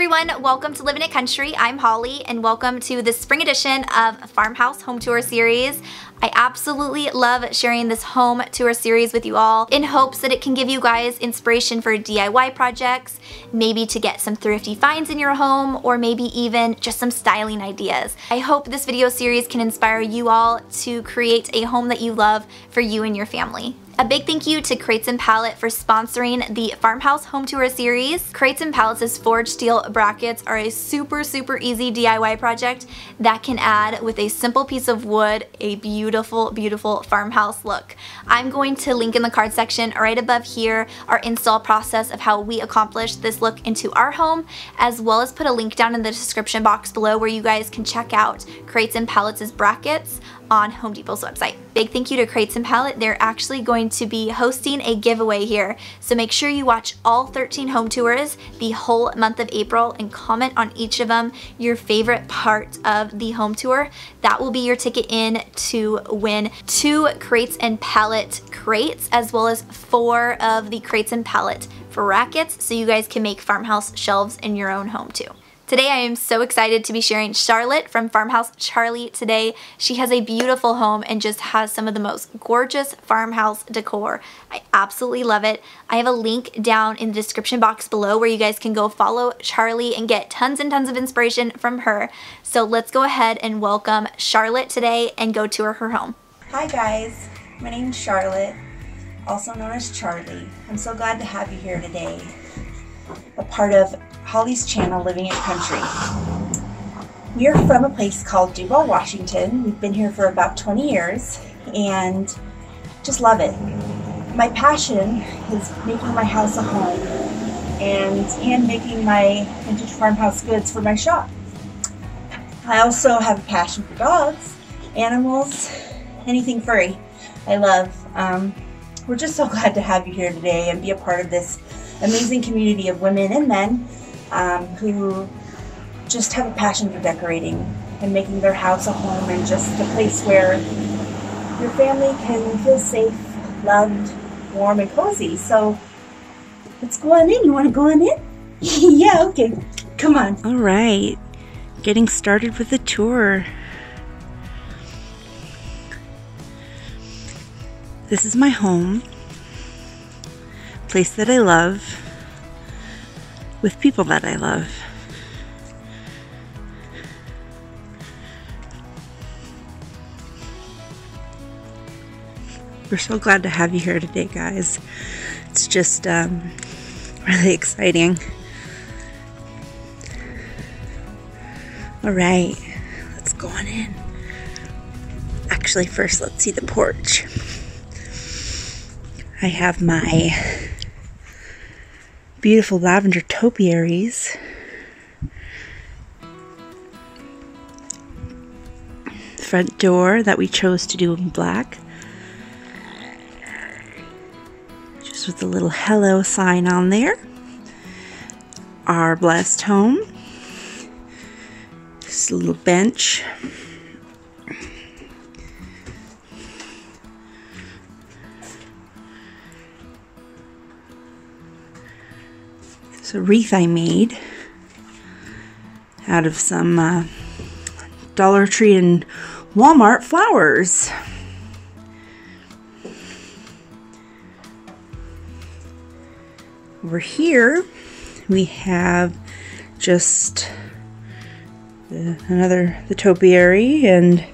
everyone, welcome to Living It Country. I'm Holly and welcome to the spring edition of Farmhouse Home Tour Series. I absolutely love sharing this home tour series with you all in hopes that it can give you guys inspiration for DIY projects, maybe to get some thrifty finds in your home, or maybe even just some styling ideas. I hope this video series can inspire you all to create a home that you love for you and your family. A big thank you to Crates and Pallet for sponsoring the Farmhouse Home Tour Series. Crates and Pallets' forged steel brackets are a super easy DIY project that can add, with a simple piece of wood, a beautiful farmhouse look. I'm going to link in the card section right above here our install process of how we accomplished this look into our home, as well as put a link down in the description box below where you guys can check out Crates and Pallets' brackets on Home Depot's website. Big thank you to Crates and Pallet. They're actually going to be hosting a giveaway here, so make sure you watch all 13 home tours the whole month of April and comment on each of them your favorite part of the home tour. That will be your ticket in to win 2 Crates and Pallet crates, as well as 4 of the Crates and Pallet brackets, so you guys can make farmhouse shelves in your own home too. Today I am so excited to be sharing Charlotte from Farmhouse Charlie today. She has a beautiful home and just has some of the most gorgeous farmhouse decor. I absolutely love it. I have a link down in the description box below where you guys can go follow Charlie and get tons and tons of inspiration from her. So let's go ahead and welcome Charlotte today and go tour her home. Hi guys, my name's Charlotte, also known as Charlie. I'm so glad to have you here today, a part of Holly's channel, Living It Country. We are from a place called Duval, Washington. We've been here for about 20 years and just love it. My passion is making my house a home and hand making my vintage farmhouse goods for my shop. I also have a passion for dogs, animals, anything furry. I love. We're just so glad to have you here today and be a part of this amazing community of women and men who just have a passion for decorating and making their house a home and just a place where your family can feel safe, loved, warm, and cozy. So let's go on in. You want to go on in? Yeah, okay. Come on. All right. Getting started with the tour. This is my home. Place that I love, with people that I love. We're so glad to have you here today, guys. It's just really exciting. All right, let's go on in. Actually, first let's see the porch. I have my beautiful lavender topiaries. Front door that we chose to do in black, just with a little hello sign on there. Our blessed home. Just a little bench. It's a wreath I made out of some Dollar Tree and Walmart flowers. Over here we have just the topiary and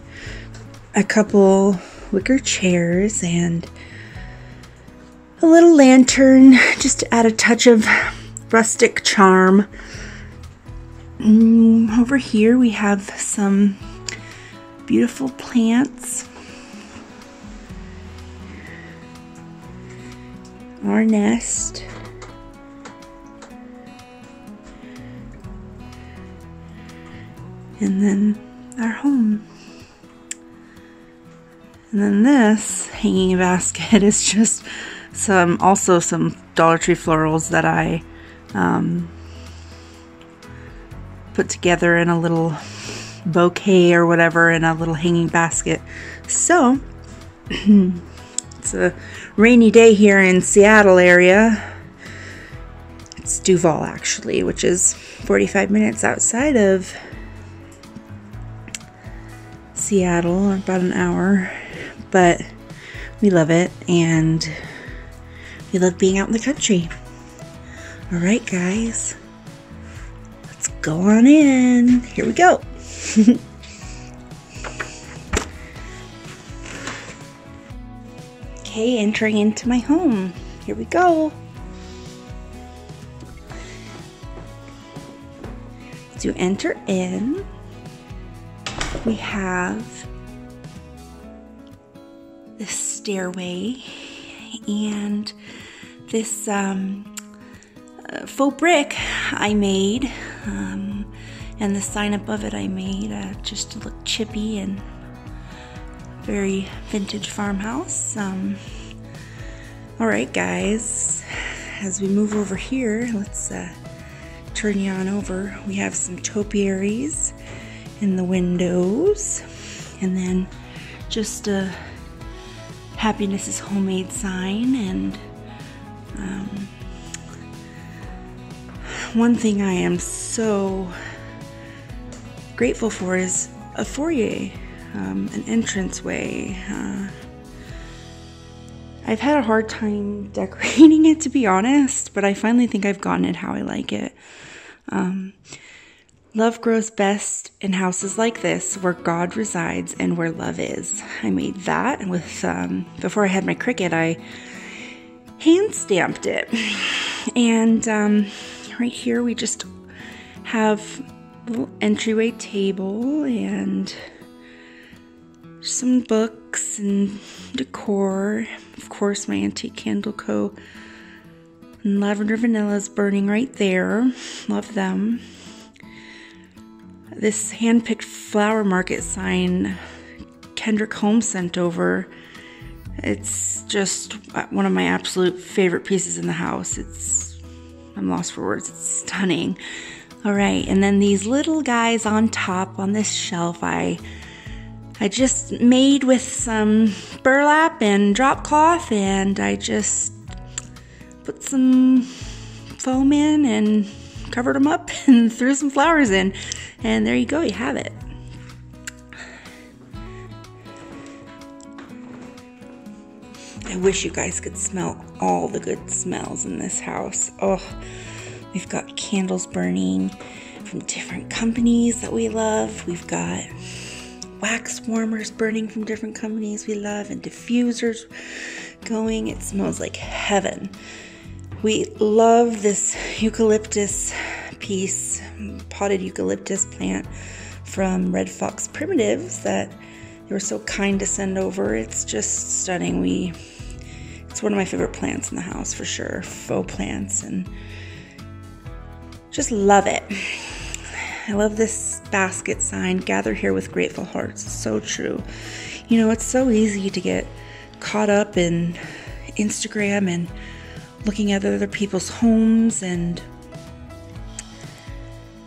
a couple wicker chairs and a little lantern just to add a touch of rustic charm. Over here we have some beautiful plants. Our nest. And then our home. And then this hanging basket is just also some Dollar Tree florals that I put together in a little bouquet or whatever in a little hanging basket. So it's a rainy day here in Seattle area. It's Duval, actually, which is 45 minutes outside of Seattle, about an hour, but we love it, and we love being out in the country. All right, guys, let's go on in. Here we go. Okay, entering into my home. Here we go. To enter in, we have this stairway and this faux brick I made, and the sign above it I made just to look chippy and very vintage farmhouse. All right, guys, as we move over here, let's turn you on over. We have some topiaries in the windows, and then just a happiness is homemade sign. And one thing I am so grateful for is a foyer, an entranceway. I've had a hard time decorating it, to be honest, but I finally think I've gotten it how I like it. Love grows best in houses like this, where God resides and where love is. I made that with, before I had my Cricut, I hand stamped it. And right here we just have a little entryway table and some books and decor. Of course, my antique candle co. And lavender vanilla is burning right there. Love them. This hand-picked flower market sign Kendrick Holmes sent over. It's just one of my absolute favorite pieces in the house. I'm lost for words. It's stunning. All right, and then these little guys on top on this shelf I just made with some burlap and drop cloth, and I just put some foam in and covered them up and threw some flowers in, and there you go, you have it. I wish you guys could smell all the good smells in this house. Oh, we've got candles burning from different companies that we love. We've got wax warmers burning from different companies we love, and diffusers going. It smells like heaven. We love this eucalyptus piece, potted eucalyptus plant from Red Fox Primitives that they were so kind to send over. It's just stunning. It's one of my favorite plants in the house for sure. Faux plants, and just love it. I love this basket sign, gather here with grateful hearts. It's so true. You know, it's so easy to get caught up in Instagram and looking at other people's homes and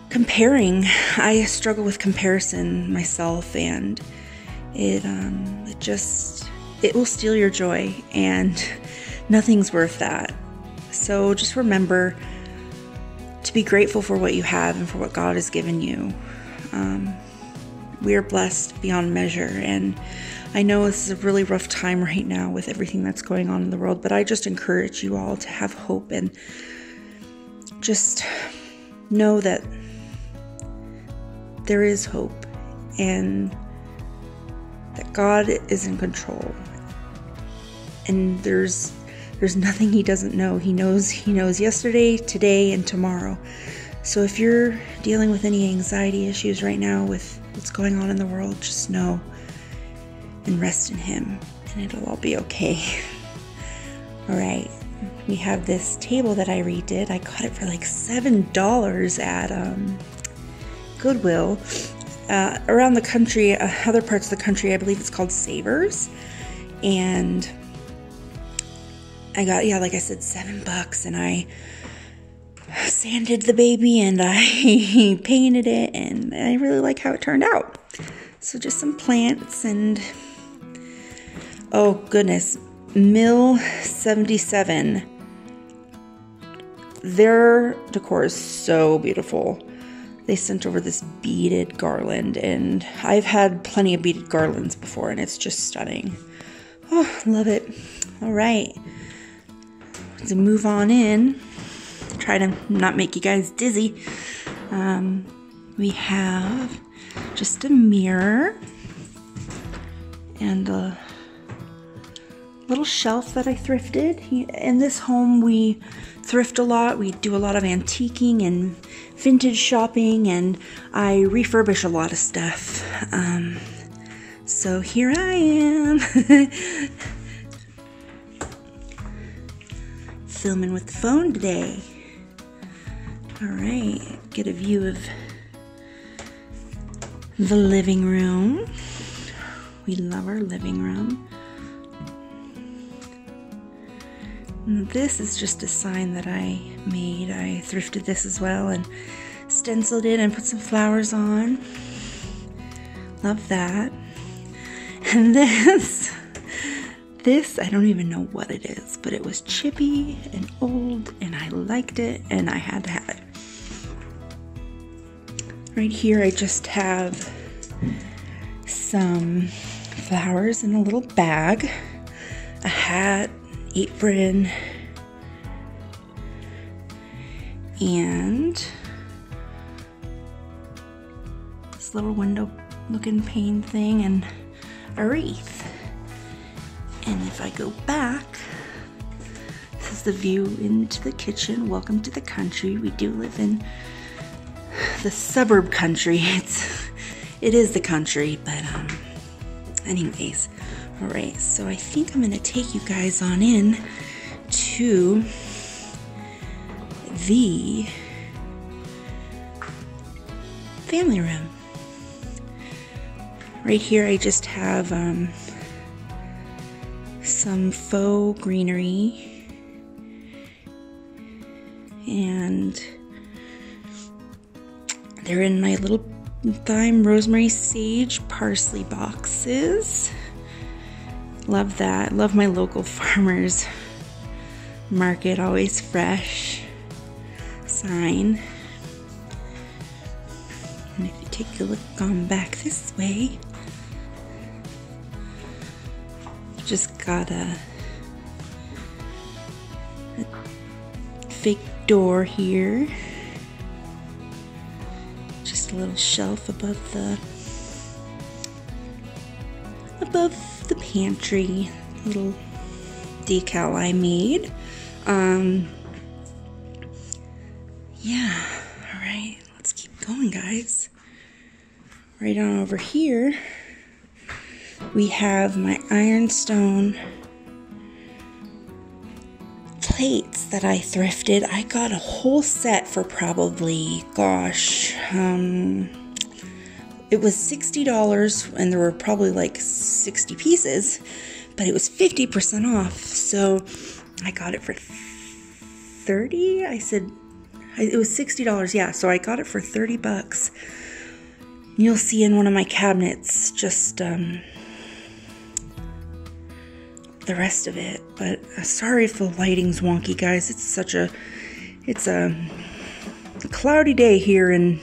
comparing. I struggle with comparison myself, and it will steal your joy, and nothing's worth that. So just remember to be grateful for what you have and for what God has given you. We are blessed beyond measure, and I know this is a really rough time right now with everything that's going on in the world, but I just encourage you all to have hope and just know that there is hope and that God is in control, and there's nothing He doesn't know. He knows yesterday, today, and tomorrow. So if you're dealing with any anxiety issues right now with what's going on in the world, just know and rest in Him, and it'll all be okay. All right, we have this table that I redid. I got it for like $7 at Goodwill. Around the country, other parts of the country, I believe it's called Savers. And I got, like I said, $7, and I sanded the baby and I painted it, and I really like how it turned out. So just some plants and, oh goodness, Mill 77 their decor is so beautiful. They sent over this beaded garland, and I've had plenty of beaded garlands before, and it's just stunning. Oh, love it. All right. To move on in, try to not make you guys dizzy. We have just a mirror and a little shelf that I thrifted. In this home, we thrift a lot. We do a lot of antiquing and vintage shopping, and I refurbish a lot of stuff. So here I am. Filming with the phone today. All right, get a view of the living room. We love our living room. And this is just a sign that I made. I thrifted this as well and stenciled it and put some flowers on. Love that. And this, I don't even know what it is, but it was chippy and old, and I liked it, and I had to have it. Right here, I just have some flowers in a little bag, a hat, apron, and this little window-looking pane thing, and a wreath. And if I go back, this is the view into the kitchen. Welcome to the country. We do live in the suburb country. It is the country, but anyways. All right, so I think I'm gonna take you guys on in to the family room. Right here, I just have some faux greenery and they're in my little thyme, rosemary, sage, parsley boxes. Love that. Love my local farmers market, always fresh sign. And if you take a look on back this way, just got a fake door here. Just a little shelf above the pantry. Little decal I made. Yeah, all right, let's keep going, guys. Right on over here, we have my ironstone plates that I thrifted. I got a whole set for probably, gosh, it was $60 and there were probably like 60 pieces, but it was 50% off. So I got it for 30. I said it was $60. Yeah. So I got it for 30 bucks. You'll see in one of my cabinets just the rest of it, but sorry if the lighting's wonky, guys. It's a cloudy day here in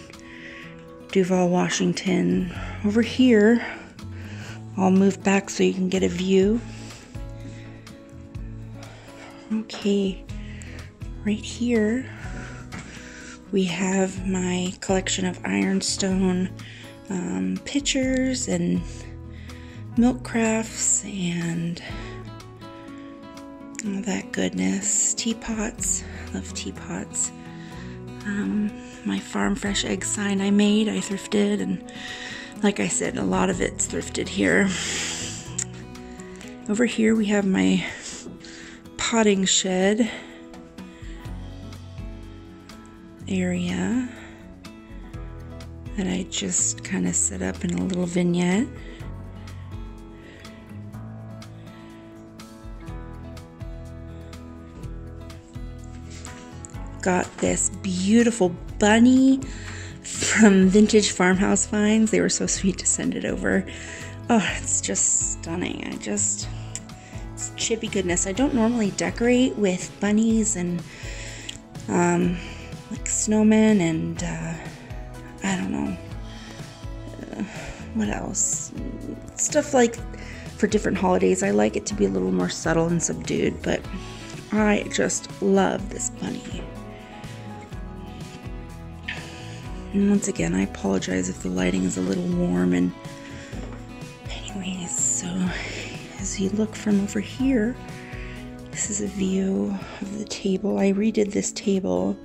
Duval, Washington. Over here, I'll move back so you can get a view. Okay, right here we have my collection of ironstone pitchers and milk crafts and all that goodness. Teapots, love teapots. My farm fresh egg sign I made, I thrifted, and like I said, a lot of it's thrifted here. Over here we have my potting shed area that I just kind of set up in a little vignette. Got this beautiful bunny from Vintage Farmhouse finds. They were so sweet to send it over. Oh, it's just stunning. It's chippy goodness. I don't normally decorate with bunnies and like snowmen and I don't know, what else? Stuff like for different holidays. I like it to be a little more subtle and subdued, but I just love this bunny. And once again, I apologize if the lighting is a little warm. And anyways, so as you look from over here, this is a view of the table. I redid this table.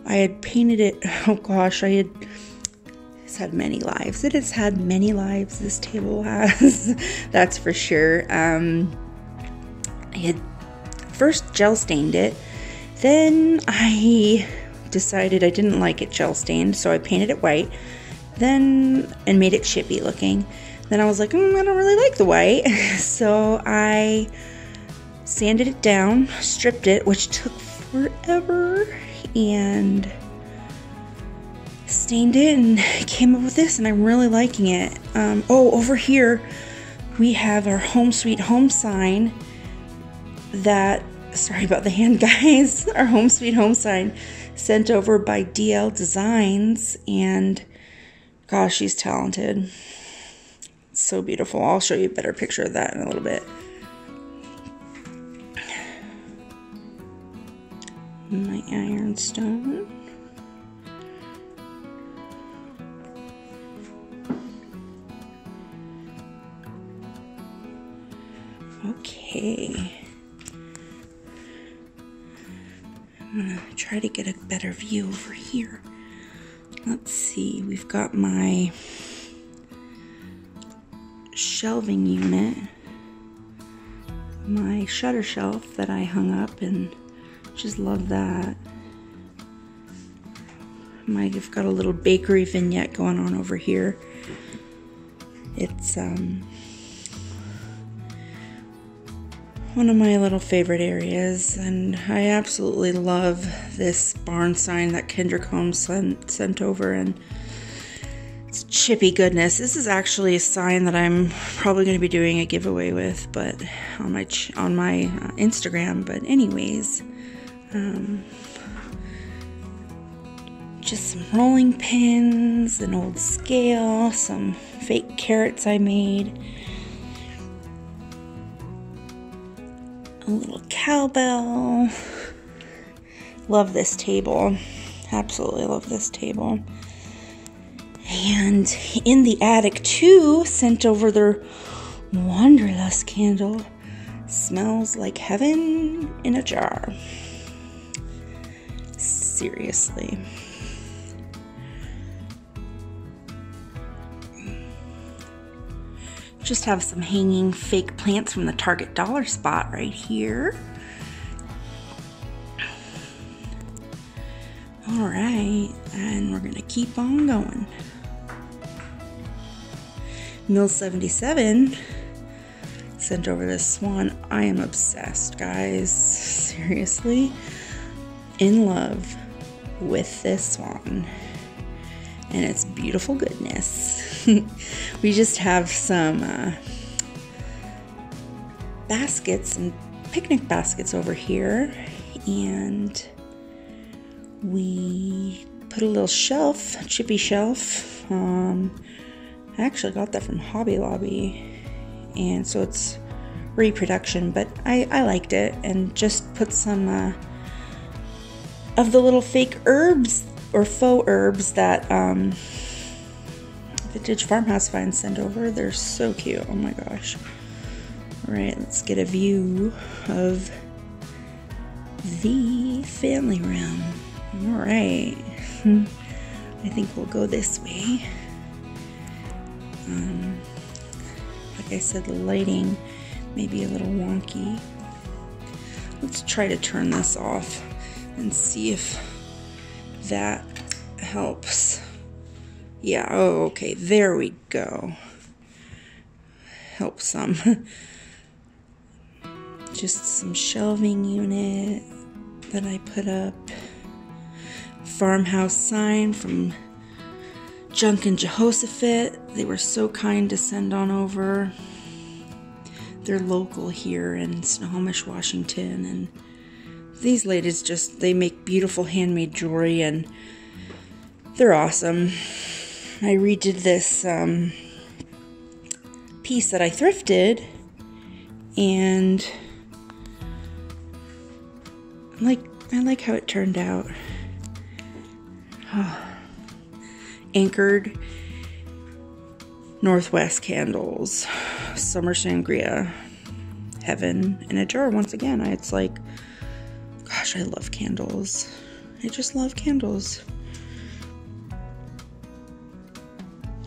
I had painted it, oh gosh, it's had many lives. It has had many lives, this table has, that's for sure. I had first gel stained it, then I decided I didn't like it gel stained, so I painted it white, and made it chippy looking. Then I was like, I don't really like the white, so I sanded it down, stripped it, which took forever, and stained it and came up with this, and I'm really liking it. Over here we have our Home Sweet Home sign that, sorry about the hand guys, our Home Sweet Home sign sent over by DL Designs, and gosh, she's talented. It's so beautiful. I'll show you a better picture of that in a little bit. My ironstone. Okay. I'm gonna try to get a better view over here. Let's see, we've got my shelving unit, my shutter shelf that I hung up, and just love that. I've got a little bakery vignette going on over here. It's one of my little favorite areas, and I absolutely love this barn sign that Kendrick Homes sent over, and it's chippy goodness. This is actually a sign that I'm probably going to be doing a giveaway with, but on my Instagram. But anyways, just some rolling pins, an old scale, some fake carrots I made, a little cowbell. Love this table. Absolutely love this table. And in the attic too, sent over their Wanderlust candle. Smells like heaven in a jar. Seriously. Just have some hanging fake plants from the Target dollar spot right here. All right, and we're gonna keep on going. Mill 77 sent over this swan. I am obsessed, guys. Seriously, in love with this swan and its beautiful goodness. We just have some baskets and picnic baskets over here, and we put a little shelf, a chippy shelf. I actually got that from Hobby Lobby, and so it's reproduction, but I liked it, and just put some of the little fake herbs or faux herbs that Vintage Farmhouse finds sent over. They're so cute. Oh my gosh. All right, let's get a view of the family room. All right. I think we'll go this way. Like I said, the lighting may be a little wonky. Let's try to turn this off and see if that helps. Yeah, oh, okay, there we go. Help some. Just some shelving unit that I put up. Farmhouse sign from Junk and Jehoshaphat. They were so kind to send on over. They're local here in Snohomish, Washington, and these ladies they make beautiful handmade jewelry, and they're awesome. I redid this piece that I thrifted, and I like how it turned out. Oh. Anchored Northwest candles, summer sangria, heaven in a jar. Once again, it's like, gosh, I love candles. I just love candles.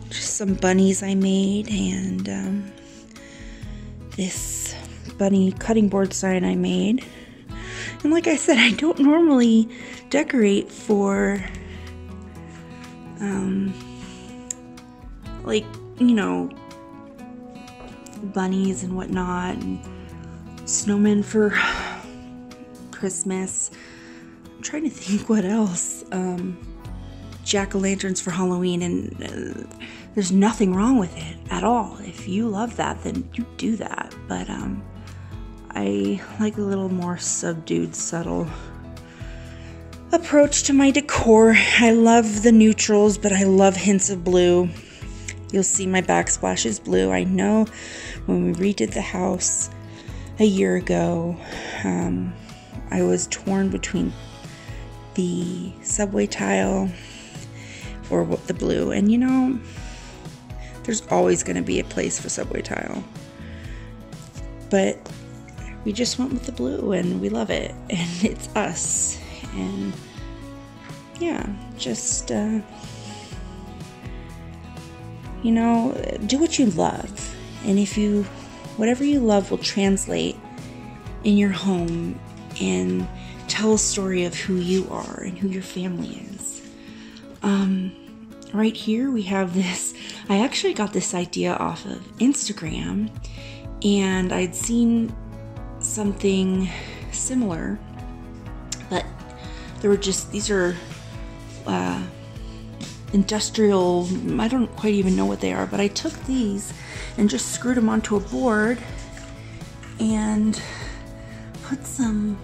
Just some bunnies I made, and this bunny cutting board sign I made. And like I said, I don't normally decorate for like, you know, bunnies and whatnot, and snowmen for Christmas. I'm trying to think what else. Jack-o'-lanterns for Halloween, and there's nothing wrong with it at all. If you love that, then you do that. But I like a little more subdued, subtle approach to my decor. I love the neutrals, but I love hints of blue. You'll see my backsplash is blue. I know when we redid the house a year ago, I was torn between the subway tile or the blue. And you know, there's always going to be a place for subway tile. But we just went with the blue, and we love it. And it's us. And yeah, just, you know, do what you love. And whatever you love will translate in your home and tell a story of who you are and who your family is. Right here we have this. I actually got this idea off of Instagram, and I'd seen something similar, but there were these are industrial, I don't quite even know what they are, but I took these and just screwed them onto a board and put some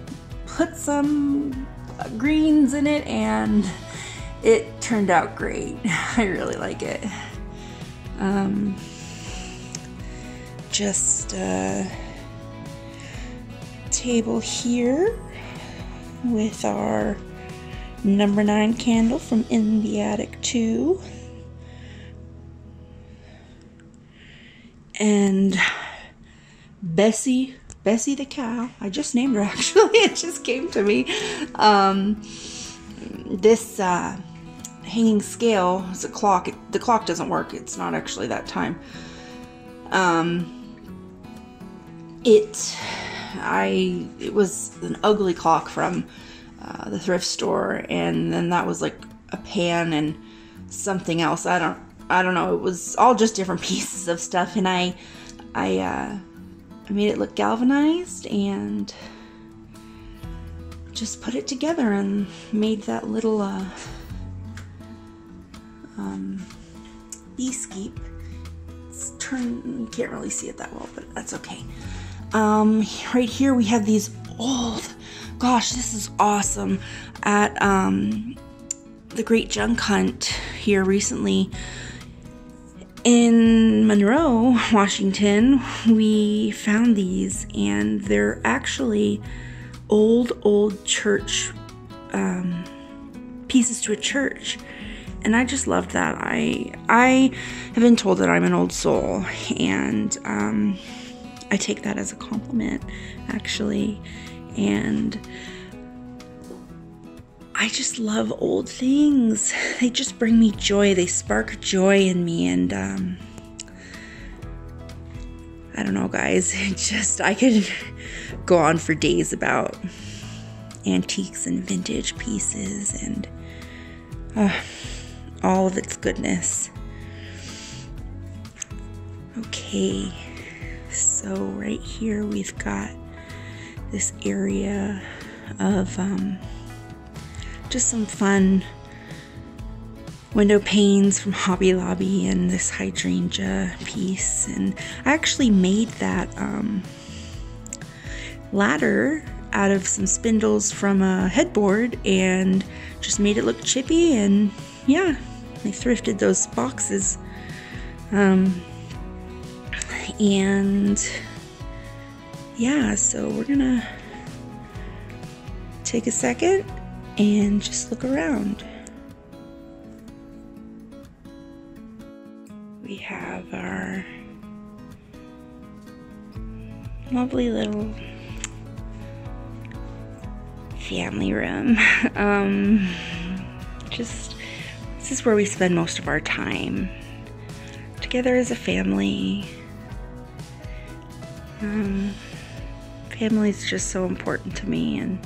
greens in it, and it turned out great. I really like it. Just a table here with our number 9 candle from In the Attic 2. And Bessie the cow. I just named her, actually. It just came to me. This hanging scale is a clock. The clock doesn't work. It's not actually that time. It was an ugly clock from the thrift store, and then that was like a pan and something else. I don't know. It was all just different pieces of stuff, and I made it look galvanized and just put it together and made that little beeskeep. You can't really see it that well, but that's okay. Right here we have these old, gosh, this is awesome. At the Great Junk Hunt here recently in Monroe, Washington, we found these, and they're actually old church pieces to a church, and I just loved that. I have been told that I'm an old soul, and I take that as a compliment, actually. And I just love old things. They just bring me joy. They spark joy in me. And I don't know, guys. I could go on for days about antiques and vintage pieces and all of its goodness. Okay. So right here we've got this area of just some fun window panes from Hobby Lobby and this hydrangea piece. And I actually made that ladder out of some spindles from a headboard and just made it look chippy, and yeah, I thrifted those boxes. And yeah, so we're gonna take a second and just look around. We have our lovely little family room. This is where we spend most of our time together as a family. Family is just so important to me, and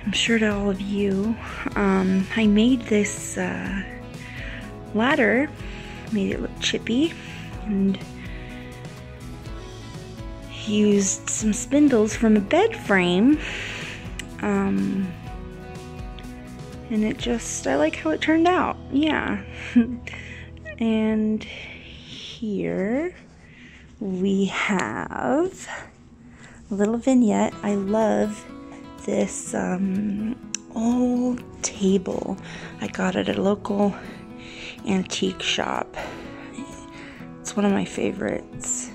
I'm sure to all of you. I made this ladder, made it look chippy, and used some spindles from a bed frame. And I like how it turned out. Yeah. And here we have a little vignette. I love this old table. I got it at a local antique shop. It's one of my favorites.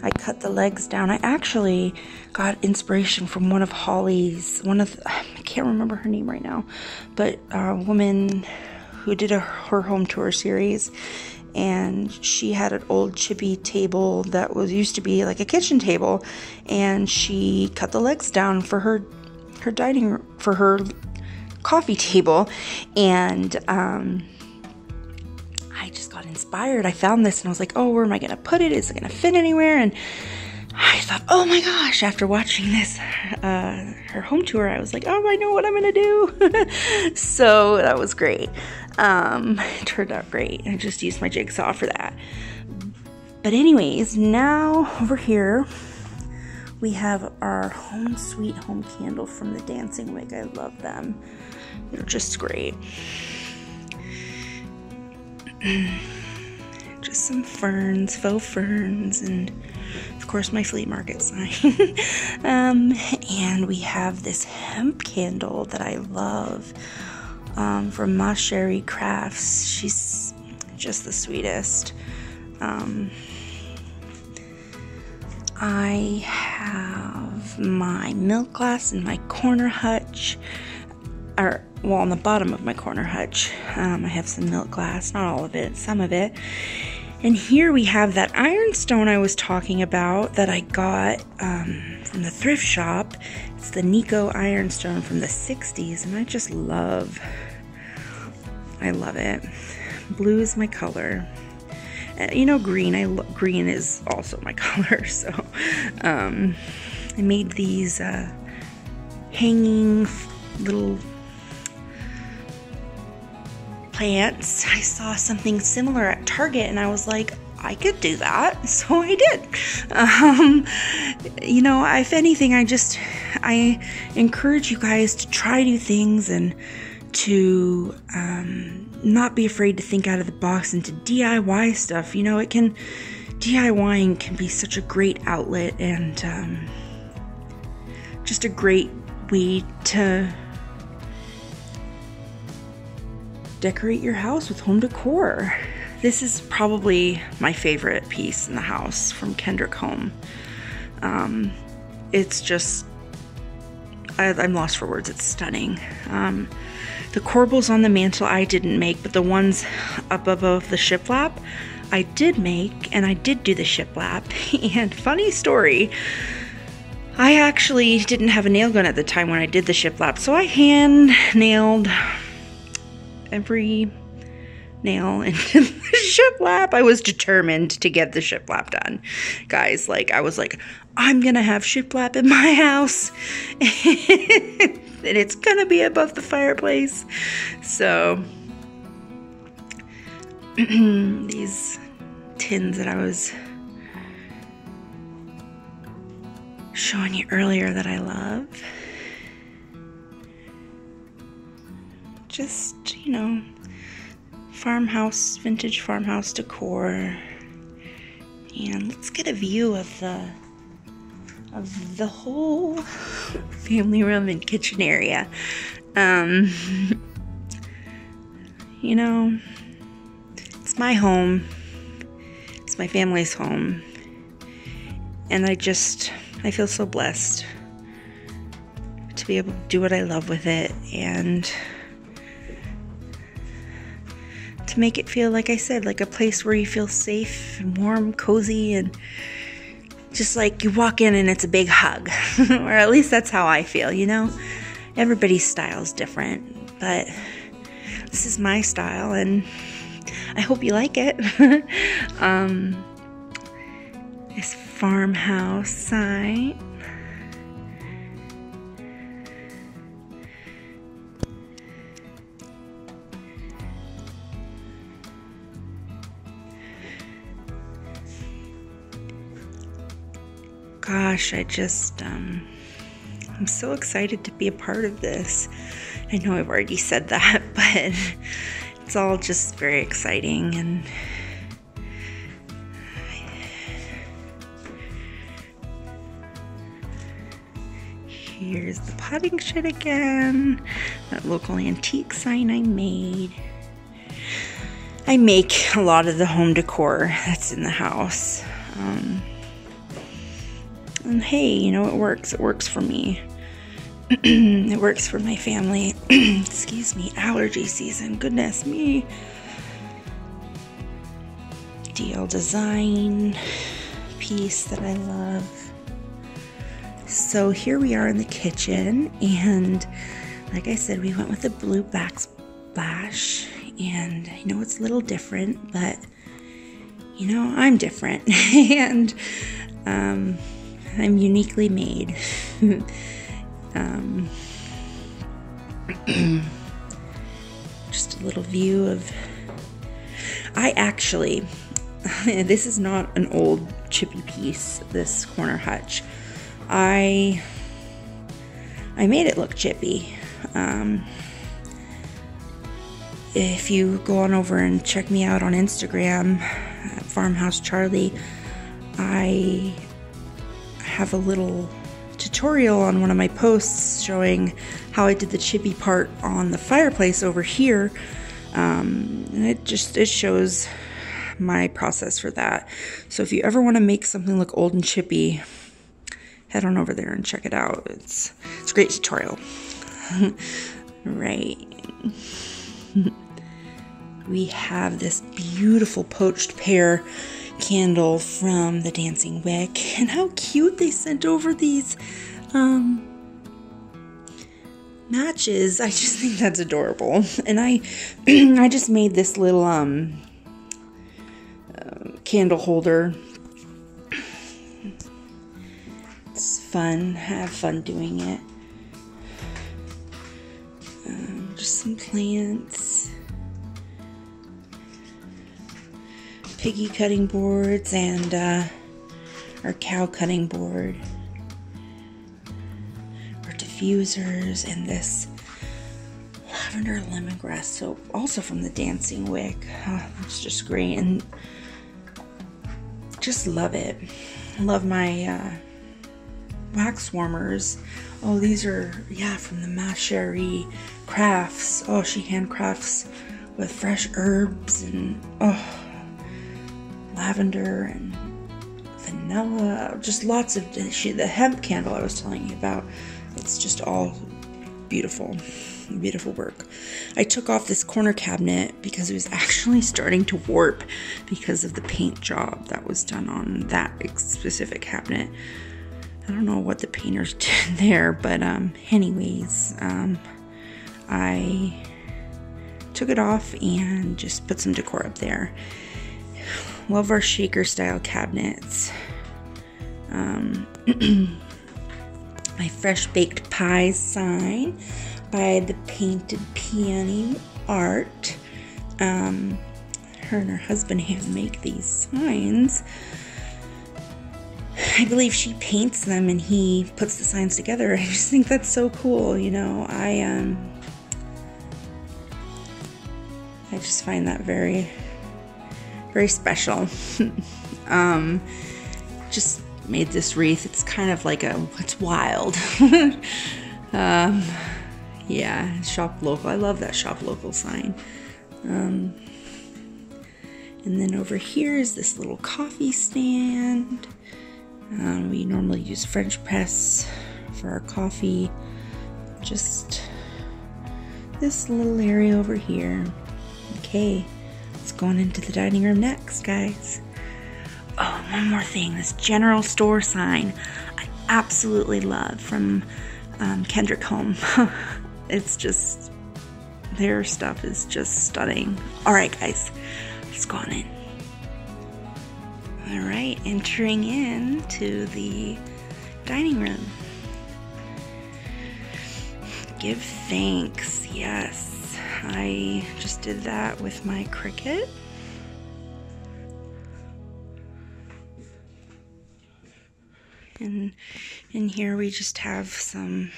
I cut the legs down. I actually got inspiration from one of Holly's, I can't remember her name right now, but a woman who did her home tour series, and she had an old chippy table that used to be like a kitchen table, and she cut the legs down for her coffee table, and I just got inspired. I found this and I was like, oh, where am I going to put it? Is it going to fit anywhere? And I thought, oh my gosh, after watching this, her home tour, I was like, oh, I know what I'm going to do. So that was great. It turned out great. I just used my jigsaw for that. But anyways, now over here, we have our Home Sweet Home candle from the Dancing Wig. I love them. They're just great. Just some ferns, faux ferns, and of course my flea market sign. And we have this hemp candle that I love, from Ma Sherry Crafts. She's just the sweetest. I have my milk glass in my corner hutch, on the bottom of my corner hutch. I have some milk glass, not all of it, some of it. And here we have that ironstone I was talking about that I got from the thrift shop. It's the Nico ironstone from the 60s, and I just love it. Blue is my color. Green, green is also my color, so I made these hanging little plants. I saw something similar at Target and I was like, I could do that, so I did. If anything, I encourage you guys to try new things and to not be afraid to think out of the box and to DIY stuff. DIYing can be such a great outlet and just a great way to decorate your house with home decor. This is probably my favorite piece in the house from Kendrick Home. It's just, I'm lost for words. It's stunning. The corbels on the mantle I didn't make, but the ones up above the shiplap I did make, and I did do the shiplap. And funny story, I actually didn't have a nail gun at the time when I did the shiplap, so I hand nailed every nail into the shiplap. I was determined to get the shiplap done, guys. I was like, I'm gonna have shiplap in my house and it's gonna be above the fireplace. So these tins that I was showing you earlier that I love, just, farmhouse, vintage farmhouse decor. And let's get a view of the whole family room and kitchen area. You know, it's my home. It's my family's home. And I feel so blessed to be able to do what I love with it and to make it feel, like I said, like a place where you feel safe and warm, cozy, and just like you walk in and it's a big hug. Or at least that's how I feel, you know? Everybody's style is different, but this is my style and I hope you like it. This farmhouse sign. Gosh, I'm so excited to be a part of this. I know I've already said that, but it's all just very exciting. And here's the potting shed again, that local antique sign I made. I make a lot of the home decor that's in the house. And hey, you know, it works. It works for me. It works for my family. Excuse me, allergy season. Goodness me. DL design piece that I love. So here we are in the kitchen, and like I said, we went with the blue backsplash, and I know it's a little different, but you know, I'm different, and I'm uniquely made. Just a little view of, this is not an old chippy piece, this corner hutch. I made it look chippy. If you go on over and check me out on Instagram, Farmhouse Charlie, I have a little tutorial on one of my posts showing how I did the chippy part on the fireplace over here, and it shows my process for that. So if you ever want to make something look old and chippy, head on over there and check it out. It's a great tutorial. Right. We have this beautiful poached pear candle from the Dancing Wick, and how cute they sent over these matches. I just think that's adorable. And I just made this little candle holder. It's fun. Have fun doing it. Just some plants, piggy cutting boards, and our cow cutting board, our diffusers, and this lavender lemongrass soap, also from the Dancing Wick. Oh, it's just great, and just love it. Love my wax warmers. Oh, these are, from the Ma Cherie Crafts. Oh, she handcrafts with fresh herbs and lavender and vanilla. Just lots of, the hemp candle I was telling you about. It's just all beautiful, beautiful work. I took off this corner cabinet because it was actually starting to warp because of the paint job that was done on that specific cabinet. I don't know what the painters did there, but anyways, I took it off and just put some decor up there. Love our shaker style cabinets. My fresh baked pies sign by the Painted Peony Art. Her and her husband hand make these signs. I believe she paints them and he puts the signs together. I just think that's so cool, you know. I just find that very, very special. Just made this wreath. It's kind of like it's wild. Yeah, shop local. I love that shop local sign. And then over here is this little coffee stand. We normally use French press for our coffee. Just this little area over here. Okay, let's go on into the dining room next, guys. Oh, one more thing. This general store sign I absolutely love from Kendrick Home. It's just, their stuff is just stunning. All right, guys, let's go on in. All right, entering into the dining room. Give thanks, yes. I just did that with my Cricut. And in here we just have some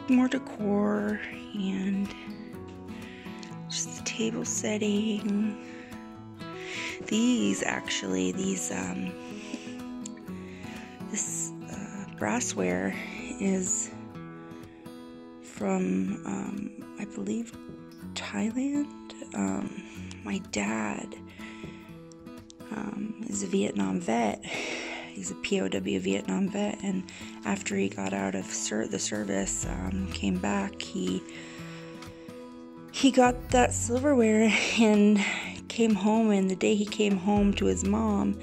more decor and just the table setting. This brassware is from I believe Thailand. My dad is a Vietnam vet. He's a POW Vietnam vet, and after he got out of the service, came back, he got that silverware and came home, and the day he came home to his mom,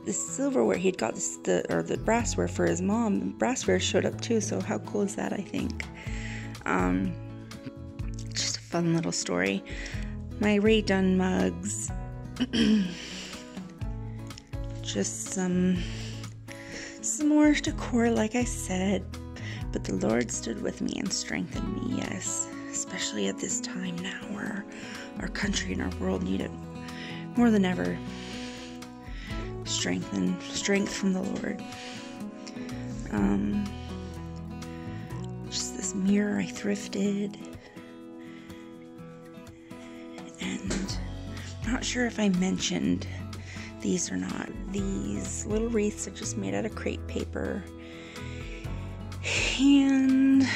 the silverware, he'd got the brassware for his mom, the brassware showed up too, so how cool is that, I think. Just a fun little story. My Ray Dunn mugs. Just some more decor, like I said, but the Lord stood with me and strengthened me, yes, especially at this time now where our country and our world need it more than ever. Strength from the Lord. Just this mirror I thrifted, and I'm not sure if I mentioned these or not. These little wreaths are just made out of crepe paper. And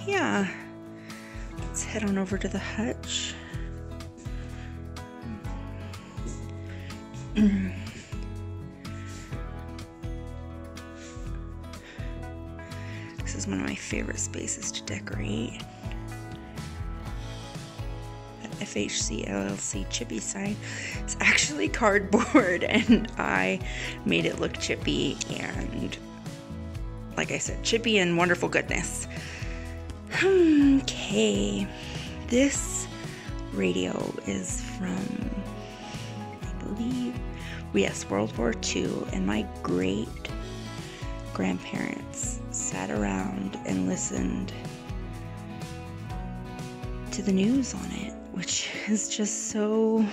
yeah, let's head on over to the Hutch. This is one of my favorite spaces to decorate. FHC LLC chippy sign. It's actually cardboard, and I made it look chippy, and like I said, chippy and wonderful goodness. Okay, this radio is from, I believe, yes, World War II, and my great grandparents sat around and listened to the news on it, which is just so,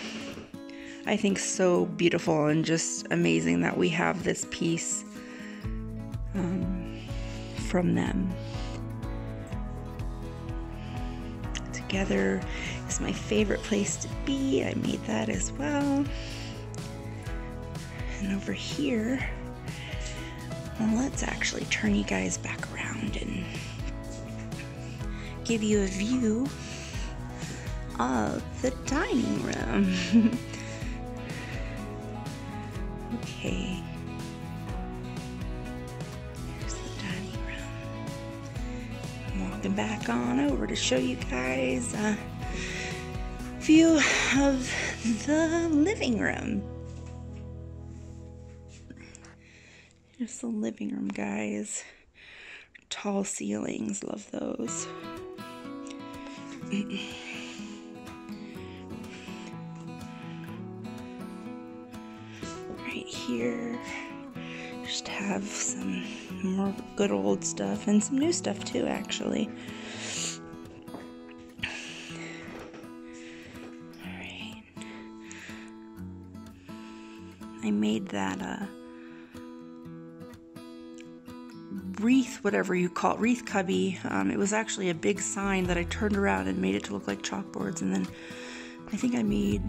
I think, so beautiful and just amazing that we have this piece from them. Together is my favorite place to be. I made that as well. And over here, well, let's actually turn you guys back around and give you a view of the dining room. Okay, here's the dining room. I'm walking back on over to show you guys a view of the living room. Here's the living room, guys. Tall ceilings, love those. Right here, just have some more good old stuff and some new stuff too, actually. Alright. I made that wreath, whatever you call it, wreath cubby. It was actually a big sign that I turned around and made it to look like chalkboards, and then I think I made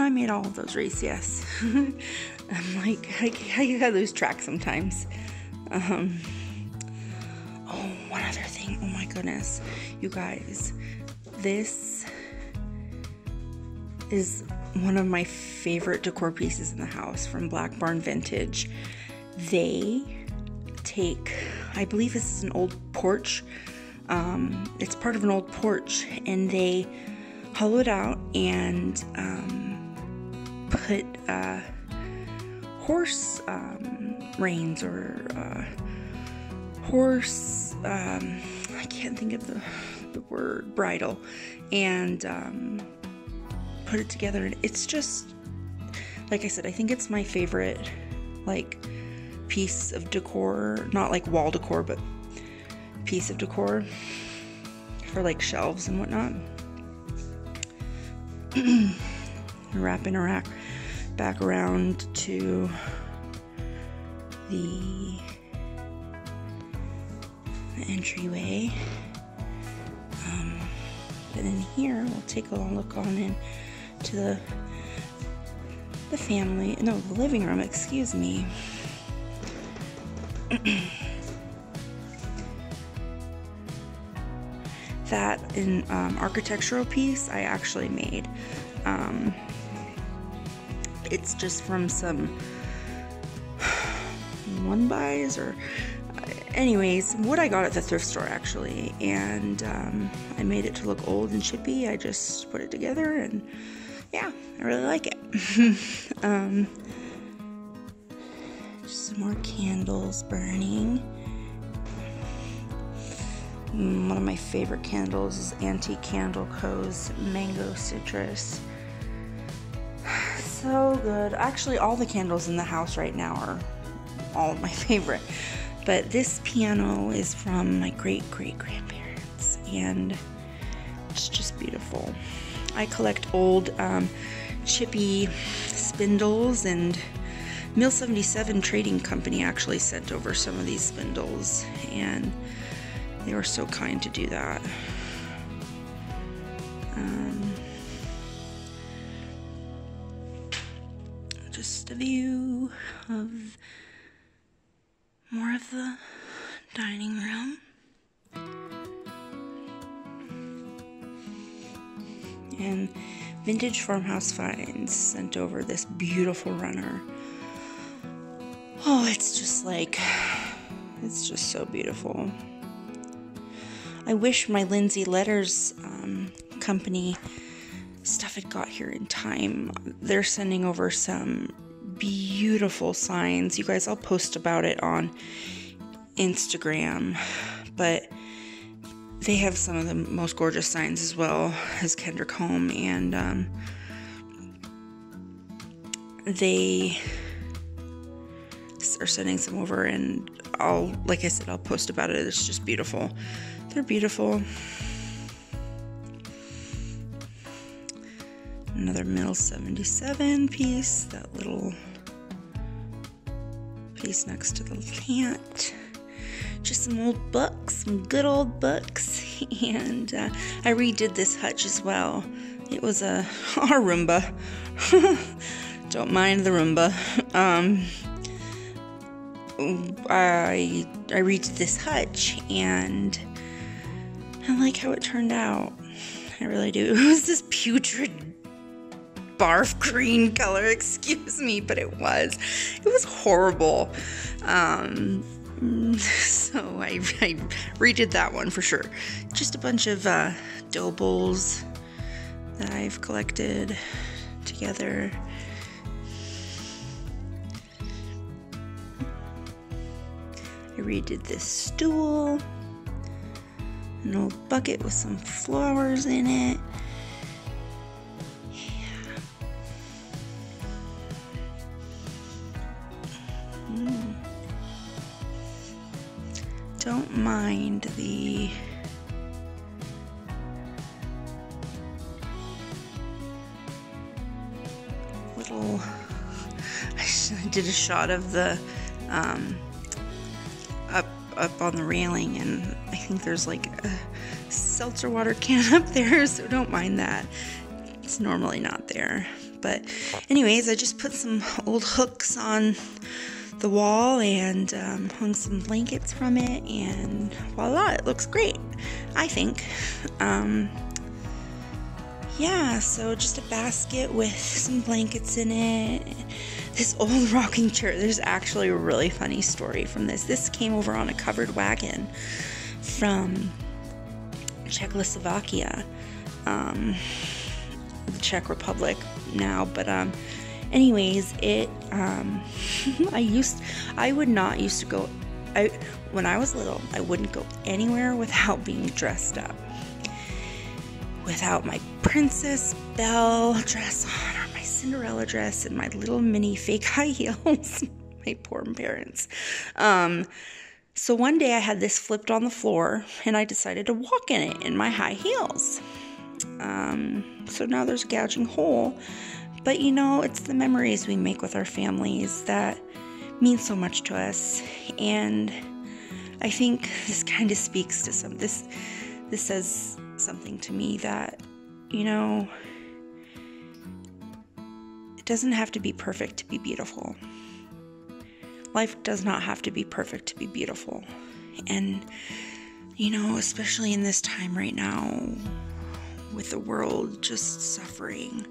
I made all of those wreaths, yes. I'm like, I gotta lose track sometimes. Oh, one other thing. Oh my goodness. You guys, this is one of my favorite decor pieces in the house from Black Barn Vintage. They take, I believe this is an old porch. It's part of an old porch, and they hollow it out and put horse reins or horse, I can't think of the word, bridle, and put it together. And it's just, like I said, I think it's my favorite like piece of decor, not like wall decor, but piece of decor for like shelves and whatnot. Wrapping a rack back around to the entryway. But in here, we'll take a look on in to the family, no, the living room, excuse me. That in architectural piece I actually made. It's just from some one buys or anyways, what I got at the thrift store actually, and I made it to look old and chippy. I just put it together, and yeah, I really like it. Just some more candles burning. One of my favorite candles is Antique Candle Co.'s Mango Citrus. So good. Actually, all the candles in the house right now are all of my favorite. But this piano is from my great-great-grandparents, and it's just beautiful. I collect old chippy spindles, and Mill 77 Trading Company actually sent over some of these spindles, and they were so kind to do that. Just a view of more of the dining room. And Vintage Farmhouse Finds sent over this beautiful runner. Oh, it's just so beautiful. I wish my Lindsay Letters company stuff had got here in time. They're sending over some beautiful signs. You guys, I'll post about it on Instagram, but they have some of the most gorgeous signs as well as Kendrick Home, and they are sending some over, and like I said, I'll post about it. It's just beautiful. They're beautiful. Another Mill 77 piece, that little piece next to the plant. Just some old books, some good old books. And I redid this hutch as well. It was our Roomba. Don't mind the Roomba. I redid this hutch, and I like how it turned out. I really do. It was this putrid barf green color, excuse me, but it was horrible. So I redid that one for sure. Just a bunch of dough bowls that I've collected together. I redid this stool, an old bucket with some flowers in it. Don't mind the little, I did a shot of the up on the railing, and I think there's like a seltzer water can up there, so don't mind that. It's normally not there, But anyways, I just put some old hooks on the wall and hung some blankets from it, and voila, it looks great, I think. Yeah, so just a basket with some blankets in it. This old rocking chair, there's actually a really funny story from this. This came over on a covered wagon from Czechoslovakia, the Czech Republic now, but anyways, it I would not used to go, when I was little, I wouldn't go anywhere without being dressed up, without my Princess Belle dress on, or my Cinderella dress, and my little mini fake high heels. My poor parents. So one day I had this flipped on the floor, and I decided to walk in it in my high heels. So now there's a gouging hole. But you know, it's the memories we make with our families that mean so much to us. And I think this kind of speaks to this says something to me that, you know, it doesn't have to be perfect to be beautiful. Life does not have to be perfect to be beautiful. And, you know, especially in this time right now, with the world just suffering,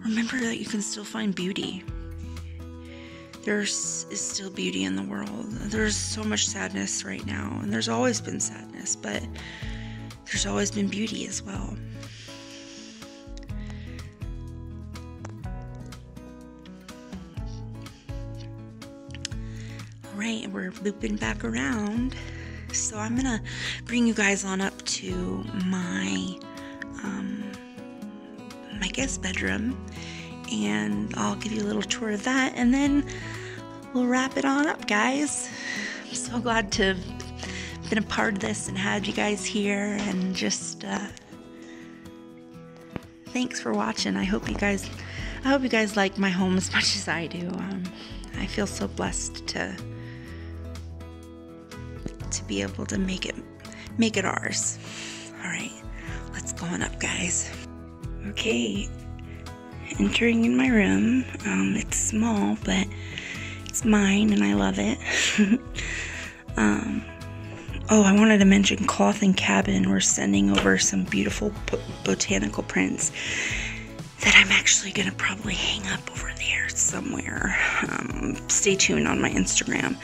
remember that you can still find beauty. There is still beauty in the world. There's so much sadness right now, and there's always been sadness, but there's always been beauty as well. Alright, we're looping back around. So I'm gonna bring you guys on up to my guest bedroom, and I'll give you a little tour of that, and then we'll wrap it on up, guys. I'm so glad to have been a part of this and had you guys here, and just thanks for watching. I hope you guys like my home as much as I do. I feel so blessed to be able to make it ours. All right, let's go on up, guys. Okay, entering in my room. It's small, but it's mine, and I love it. Oh, I wanted to mention Cloth and Cabin. We're sending over some beautiful botanical prints that I'm actually gonna probably hang up over there somewhere. Stay tuned on my Instagram,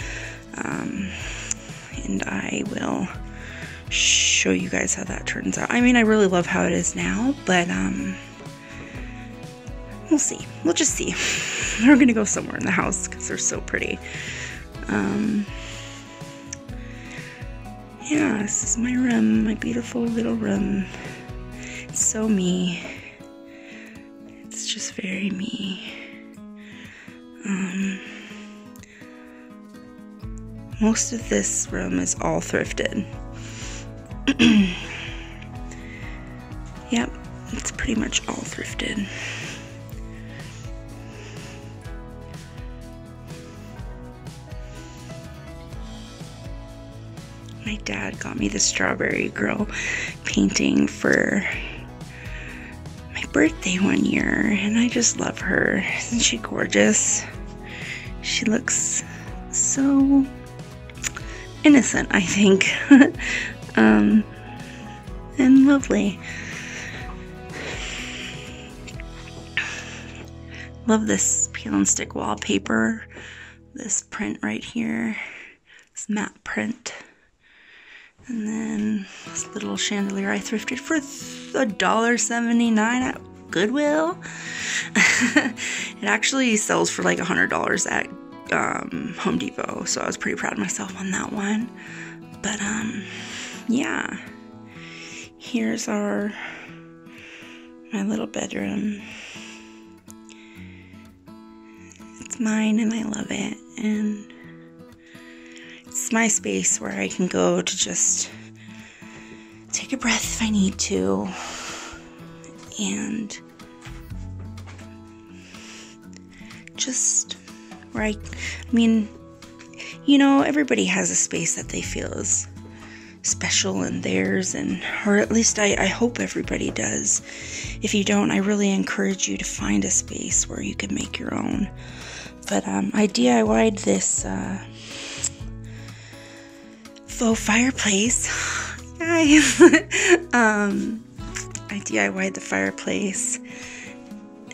and I will show you guys how that turns out. I mean, I really love how it is now, but we'll see. We'll just see. We're gonna go somewhere in the house because they're so pretty. Yeah, this is my room, my beautiful little room. It's so me. It's just very me. Most of this room is all thrifted. Yep, it's pretty much all thrifted. My dad got me the Strawberry Girl painting for my birthday one year, and I just love her. Isn't she gorgeous? She looks so innocent, I think. And lovely. Love this peel and stick wallpaper. This print right here. This matte print. And then this little chandelier I thrifted for $1.79 at Goodwill. It actually sells for like $100 at Home Depot, so I was pretty proud of myself on that one. But yeah, here's my little bedroom. It's mine, and I love it, and it's my space where I can go to just take a breath if I need to, and just where I mean, you know, everybody has a space that they feel is special in theirs, and or at least I hope everybody does. If you don't, I really encourage you to find a space where you can make your own. But I DIY'd this faux fireplace, guys. I DIY'd the fireplace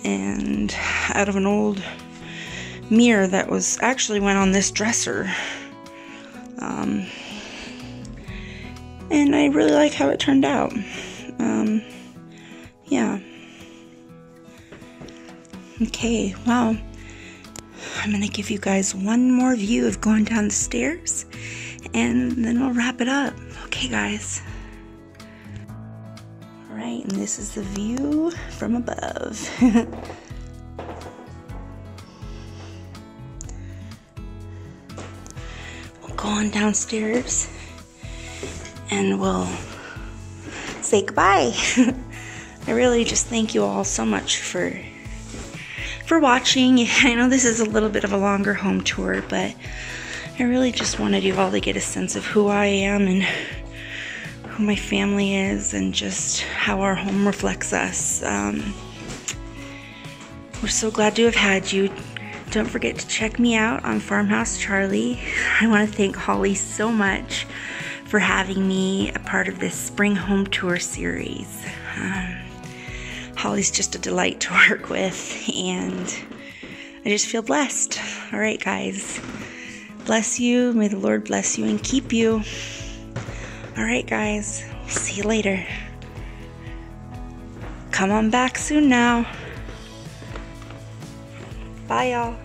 and out of an old mirror that was actually went on this dresser. And I really like how it turned out. Yeah. Okay, well, I'm gonna give you guys one more view of going down the stairs, and then we'll wrap it up. Okay, guys. All right, and this is the view from above. We'll go on downstairs and we'll say goodbye. I really just thank you all so much for watching. I know this is a little bit of a longer home tour, but I really just wanted you all to get a sense of who I am and who my family is, and just how our home reflects us. We're so glad to have had you. Don't forget to check me out on Farmhouse Charlie. I want to thank Holly so much for having me a part of this spring home tour series. Holly's just a delight to work with, and I just feel blessed. All right, guys. Bless you. May the Lord bless you and keep you. All right, guys. See you later. Come on back soon now. Bye, y'all.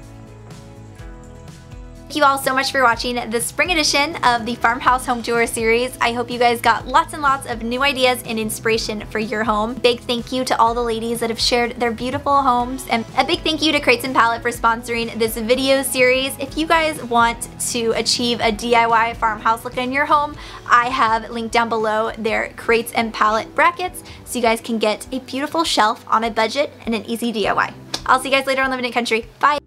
Thank you all so much for watching the spring edition of the Farmhouse Home Tour series. I hope you guys got lots and lots of new ideas and inspiration for your home. Big thank you to all the ladies that have shared their beautiful homes, and a big thank you to Crates and Palette for sponsoring this video series. If you guys want to achieve a DIY farmhouse look in your home, I have linked down below their Crates and Palette brackets so you guys can get a beautiful shelf on a budget and an easy DIY. I'll see you guys later on Living in Country. Bye!